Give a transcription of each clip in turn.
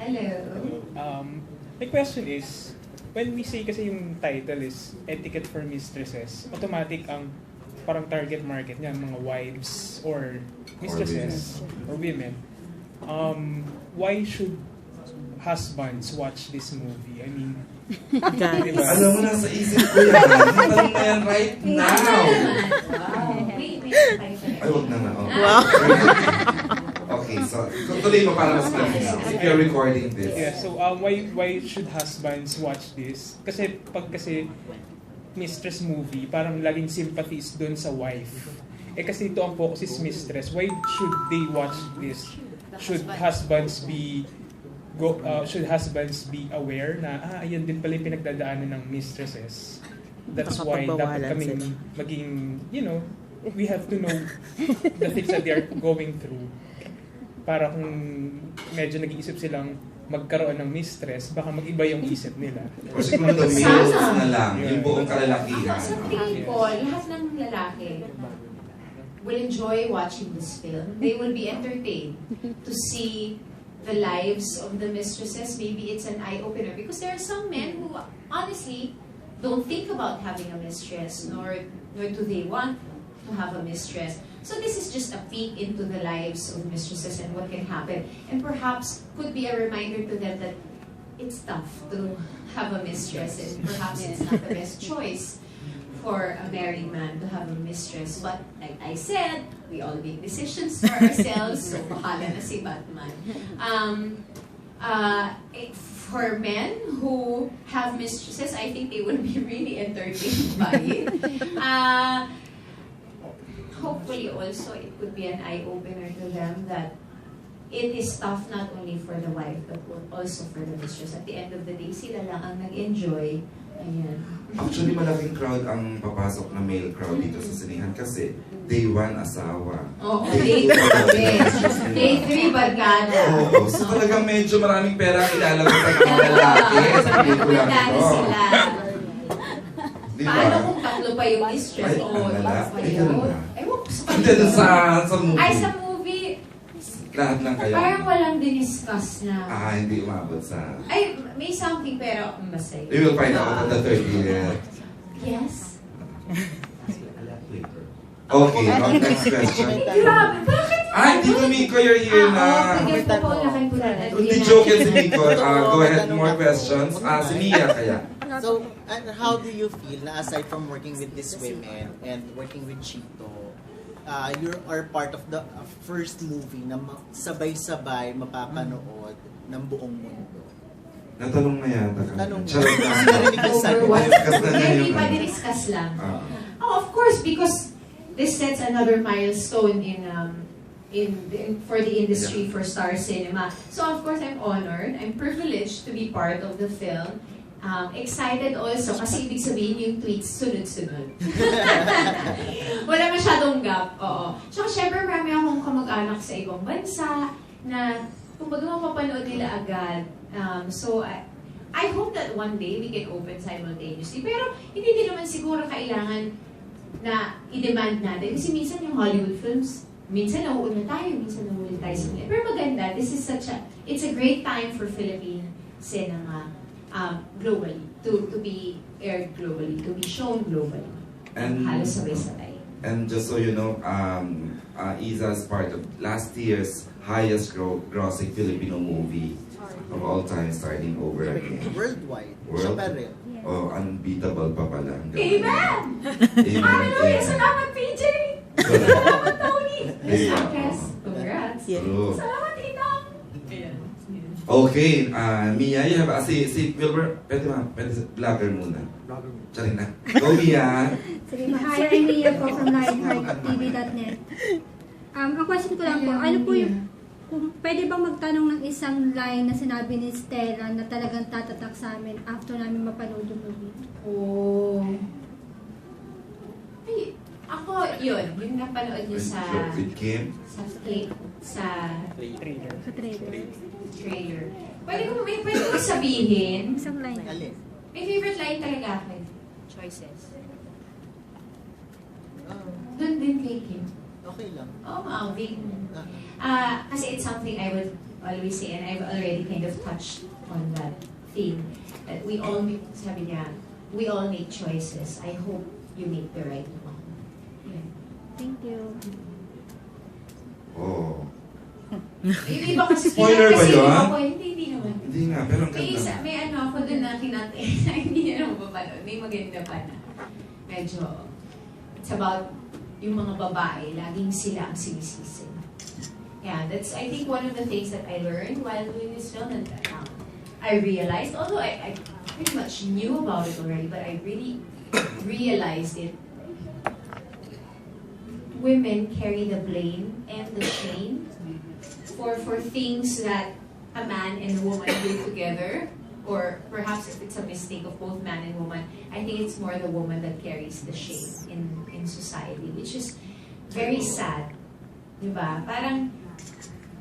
Hello. My question is, when we say kasi yung title is Etiquette for Mistresses, automatic ang parang target market niya, mga wives or mistresses or women. Why should husbands watch this movie? I mean, diba? Alam mo, nasa isip ko yan. Tanong na yan right now. Ay, wag na. Wow. Okay, so tuloy mo para mas malinaw. If you're recording this. Yeah, so why should husbands watch this? Kasi pag mistress movie, parang laging sympathy is dun sa wife. Kasi ito ang focus is mistress. Why should they watch this? Should husbands be aware na ayan din pala yung pinagdadaanan ng mistresses? That's why dapat kaming maging, we have to know the things that they are going through. Para kung medyo nag-iisip silang magkaroon ng mistress, baka mag-iba yung isip nila. O siguro the males na lang, yung buong kalalakihan. Sa tingin ko, lahat ng lalaki will enjoy watching this film. They will be entertained to see the lives of the mistresses. Maybe it's an eye-opener because there are some men who honestly don't think about having a mistress, nor do they want to have a mistress. So this is just a peek into the lives of mistresses and what can happen, and perhaps could be a reminder to them that it's tough to have a mistress, and perhaps it's not the best choice for a married man to have a mistress. But like I said, we all make decisions for ourselves, so bahala na si Batman. For men who have mistresses, I think they will be really entertained by it. Hopefully also it could be an eye-opener to them that it is tough not only for the wife but also for the mistress. At the end of the day, sila lang ang nag-enjoy. Ayan. Actually, malaking crowd ang papasok na male crowd dito sa sinihan kasi day 1 asawa. Oo, day 2. Day 3 barkada. Oo, so talagang medyo maraming pera ang ilalabas sa mga lalaki sa pelikula Dahil nito. sila. Diba? Paano kung tatlo pa yung mistress? Ay, ang lalaki. Ay, ganun ba? Ewan ko sa Hindi, dun sa movie. Ay, sa movie, Lahat lang kayo. parang walang diniscuss na. Hindi umabot sa... Ay, may something pero masaya. We will find out on the 30th. Yes. Okay, next question. Grabe, bakit? Dito Miko, you're here na. Forget ko po, laking tulad. Hindi joke yan si Miko. Go ahead, more questions. Si Mia kaya. So, how do you feel na aside from working with these women and working with Chito, you are part of the first movie na sabay-sabay mapapanood ng buong mundo? Natanong na yan. Tanong na. Charot na. Discuss na niya yung... Hindi pa discuss lang. Of course, because this sets another milestone for the industry, for Star Cinema. So of course, I'm honored. I'm privileged to be part of the film. Excited also kasi ibig sabihin yung tweets sunod-sunod. Wala masyadong gap, oo. So syempre marami akong kamag-anak sa ibang bansa na kumbaga mapapanood nila agad. So I hope that one day we can open simultaneously. Pero hindi din naman siguro kailangan na i-demand natin. Kasi minsan yung Hollywood films, minsan nauuna tayo, minsan nauuna tayo sa nila. Pero maganda, it's a great time for Philippine cinema. Globally, to be aired globally, to be shown globally. And halos sabay-sabay. And just so you know, Iza is part of last year's highest grossing Filipino movie of all time, starting over again. Worldwide. World? Siya pa rin. Oh, unbeatable pa pala. Amen! Amen! Hallelujah! Salamat, PJ! Salamat, Tony! Miss Actress, congrats! True. Salamat, Inang! Okay, Mia, you have si Wilbur, pwede vlogger muna. Charing na. Go, Mia! Sige, hi, I'm Mia po from livehearttv.net. Ang question ko lang po, ano po yung, pwede bang magtanong ng isang line na sinabi ni Stella na talagang tatatak sa amin after namin mapanood yung movie? Oh. Ay, ako, yun napanood niyo sa... With Kim? Sa Trailer. Sa trailer. trailer. Pwede ko sabihin, Isang line. Alin? may favorite line talaga ako. Choices. Doon din kay Kim. Okay lang. Oh, Alvin. Kasi it's something I would always say, and I've already kind of touched on that thing, that we all make, sabi niya, we all make choices. I hope you make the right one. Yeah. Thank you. Oh. Yung iba kasi, Spoiler ba yun? Hindi naman. Hindi nga, pero ang May ganda. may ano ako doon na kinatay na hindi niya naman papanood. May maganda pa na. Medyo, it's about yung mga babae, laging sila ang sinisisi. Yeah, that's, I think, one of the things that I learned while doing this film, and I realized, although I pretty much knew about it already, but I really realized it. Women carry the blame and the shame for things that a man and a woman do together, or perhaps if it's a mistake of both man and woman, I think it's more the woman that carries the shame in society, which is very sad. Diba? Parang,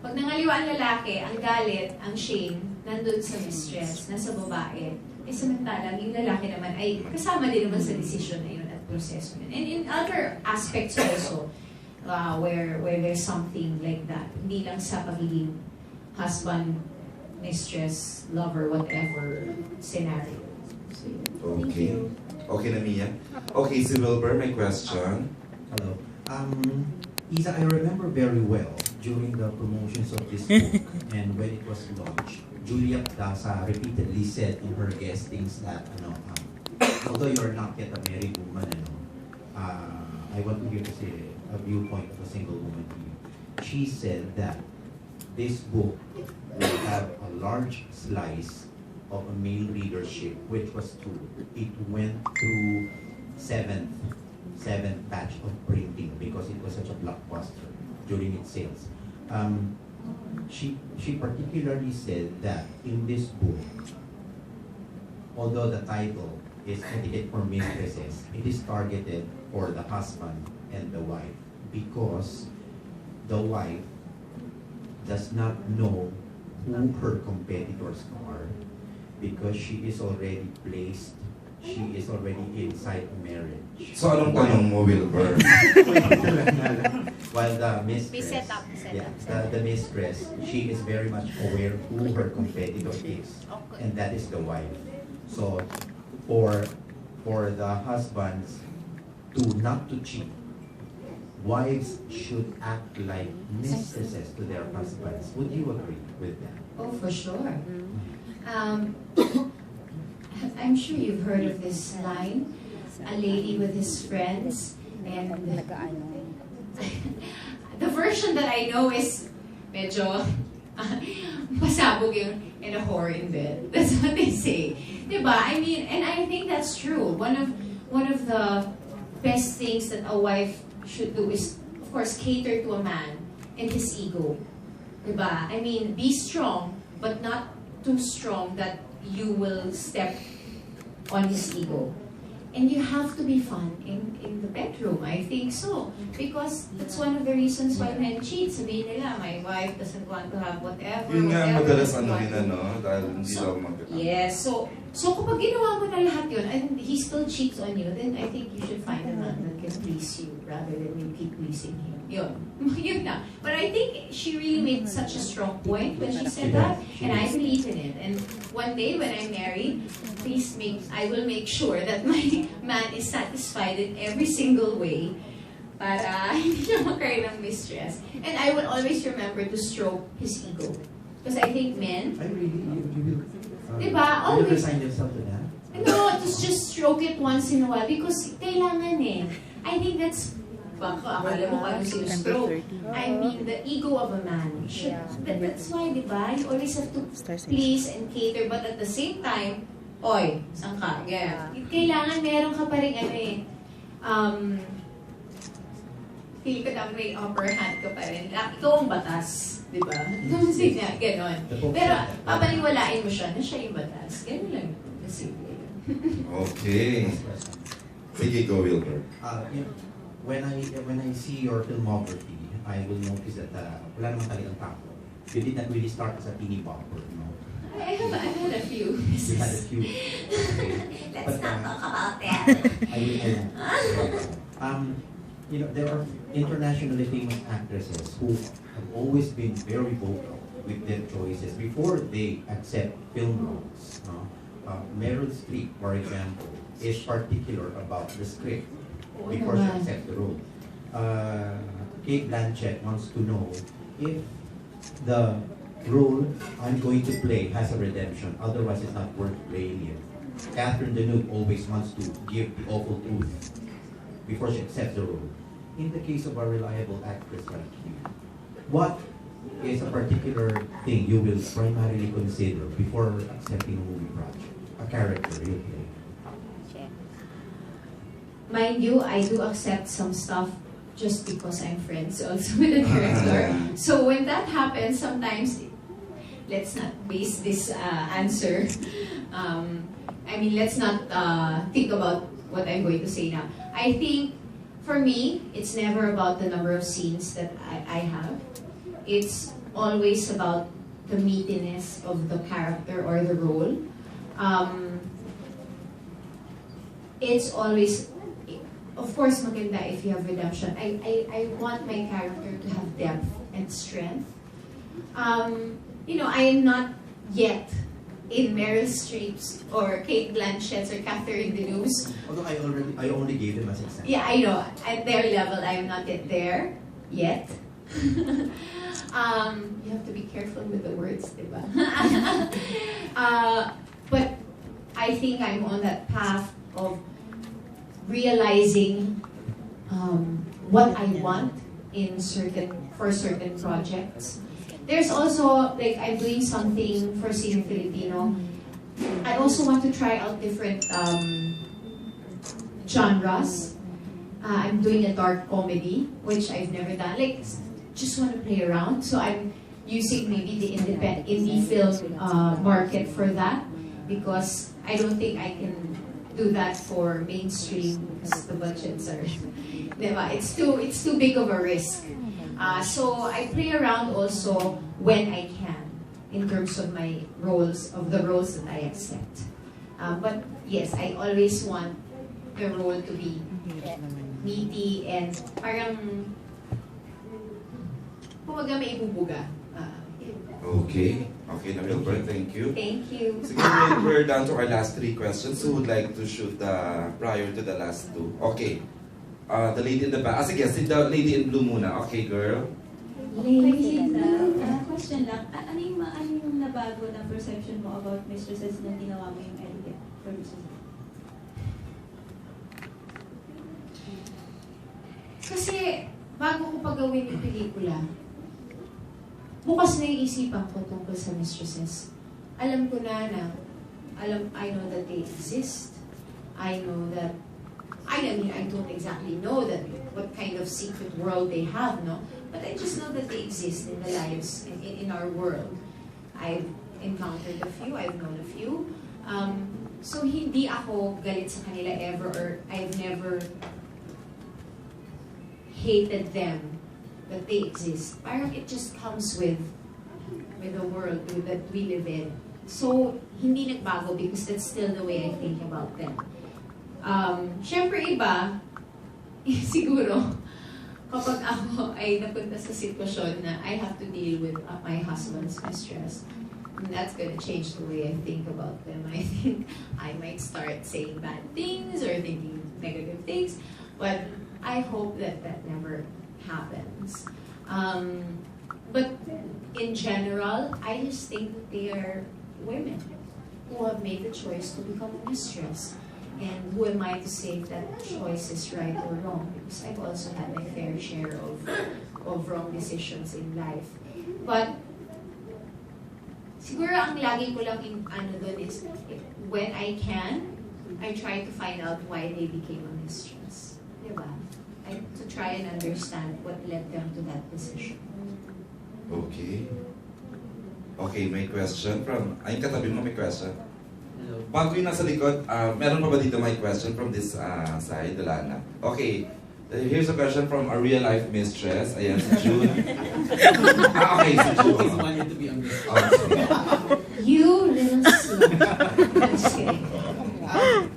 pag nangaliwa ang lalaki, ang galit, ang shame, nandun sa mistress, nasa babae, eh samantalang yung lalaki naman ay kasama din naman sa decision na yun at proseso yun. And in other aspects also, where there's something like that, hindi lang sa pagiging husband, mistress, lover, whatever scenario. So, yun. Okay. Okay na, Mia? Okay, si Wilbur, may question. Hello. Iza, I remember very well during the promotions of this book and when it was launched, Julia Daza repeatedly said in her guestings that, although you're not yet a married woman, I want to hear to say a viewpoint of a single woman here. She said that this book will have a large slice of a male readership, which was true. It went through seventh batch of printing because it was such a blockbuster during its sales. She particularly said that in this book, although the title is Etiquette for Mistresses, it is targeted for the husband and the wife because the wife does not know who her competitors are because she is already placed, she is already inside a marriage. So, anong tanong mo, Wilbur? While the mistress, May setup. the mistress, she is very much aware who her competitor is, and that is the wife. So, for the husbands not to cheat, wives should act like mistresses to their husbands. Would you agree with that? Oh, for sure. I'm sure you've heard of this line, a lady with his friends, and the version that I know is medyo pasabog yung and a whore in bed. That's what they say. Diba? I mean, and I think that's true. One of the best things that a wife should do is, of course, cater to a man and his ego. Diba? I mean, be strong, but not too strong that you will step on his ego. And you have to be fun in the bedroom, I think so. Because that's one of the reasons why men cheat. Sabihin nila, my wife doesn't want to have whatever. Yun nga, whatever, madalas doesn't ano want yun, to. ano, dahil hindi daw magkakita. Yes, so kapag ginawa mo na lahat yun, and he still cheats on you, then I think you should find a man that can please you rather than you keep pleasing him. Yun. Yun na. But I think she really made such a strong point when she said that, and I believe in it. And one day when I'm married, I will make sure that my man is satisfied in every single way para hindi siya magkaroon ng mistress. And I will always remember to stroke his ego. Because I think men, I really, you diba? will Always. resign yourself to that? No, just stroke it once in a while because kailangan eh. I think that's, baka akala mo paano stroke. I mean, the ego of a man. That's why, di ba? You always have to please and cater, but at the same time, oy, saan ka? Yeah. Kailangan meron ka pa rin ano eh. Feel ko na may upper hand ka pa rin. Ikaw ang batas. Di ba? Kasi na, ganon. Pero papaniwalain mo siya na siya yung batas. Ganon lang. Kasi Okay. Sige, go, Wilbur. When I see your filmography, I will notice that wala naman talagang tako. You did not really start as a teeny popper, no? I've had a few. You had a few. Okay. Let's not talk about that. I will. There are internationally famous actresses who have always been very vocal with their choices before they accept film roles. Meryl Streep, for example, is particular about the script before she accepts the role. Kate Blanchett wants to know if the role I'm going to play has a redemption, otherwise it's not worth playing it. Catherine Deneuve always wants to give the awful truth before she accepts the role. In the case of a reliable actress like you, what is a particular thing you will primarily consider before accepting a movie project, a character you play? Mind you, I do accept some stuff just because I'm friends also with the director. So when that happens, sometimes, let's not base this answer. Let's not think about what I'm going to say now. I think, for me, it's never about the number of scenes that I have. It's always about the meatiness of the character or the role. It's always, of course, maganda if you have redemption. I want my character to have depth and strength. I am not yet in Meryl Streep's or Kate Blanchett's or Catherine Deneuve's. Although I only gave them as example. Yeah, I know. At their level, I am not yet there yet. You have to be careful with the words, diba? But I think I'm on that path of realizing what I want for certain projects. There's also, like, I'm doing something for Cine Filipino. I also want to try out different genres. I'm doing a dark comedy, which I've never done. Like, just want to play around. So I'm using maybe the indie film market for that, because I don't think I can do that for mainstream because the budgets are, it's too big of a risk. So I play around also when I can in terms of my roles, the roles that I accept. But yes, I always want the role to be meaty and parang kumaga may ibubuga. Okay. Okay, na Wilbert, thank you. Thank you. Sige, we're down to our last 3 questions. Who would like to shoot prior to the last 2? Okay. The lady in the back. Sige, the lady in blue muna. Okay, girl. Question lang. Ano yung nabago na perception mo about Mistresses nung ginawa mo yung Etiquette for Mistresses? Kasi bago ko pagawin yung pelikula, bukas na yung isipan ko tungkol sa Mistresses. Alam ko na I know that they exist. I know that, I don't exactly know that what kind of secret world they have, no? But I just know that they exist in the lives, in our world. I've encountered a few, I've known a few. So hindi ako galit sa kanila ever, or I've never hated them, that they exist. Parang it just comes with the world that we live in. So hindi nagbago because that's still the way I think about them. Syempre iba, siguro, kapag ako ay napunta sa sitwasyon na I have to deal with my husband's mistress, that's gonna change the way I think about them. I think I might start saying bad things or thinking negative things, but I hope that never happens. But in general, I just think that they are women who have made the choice to become a mistress. And who am I to say if that choice is right or wrong? Because I've also had my fair share of wrong decisions in life. But siguro ang lagi ko lang doon is when I can, I try to find out why they became a mistress. Diba? To try and understand what led them to that decision. Okay. Okay, may question from... Ay, katabi mo may question. Bago yung nasa likod, meron pa ba dito may question from this side? Wala na. Okay. Here's a question from a real-life mistress. Ayan, si June. Okay, si June. Always wanted to be a mistress. You little slut. I'm just kidding.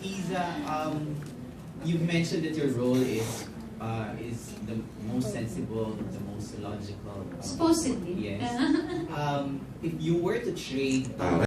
Iza, you've mentioned that your role is is the most sensible, the most logical. Supposedly. Yes. If you were to trade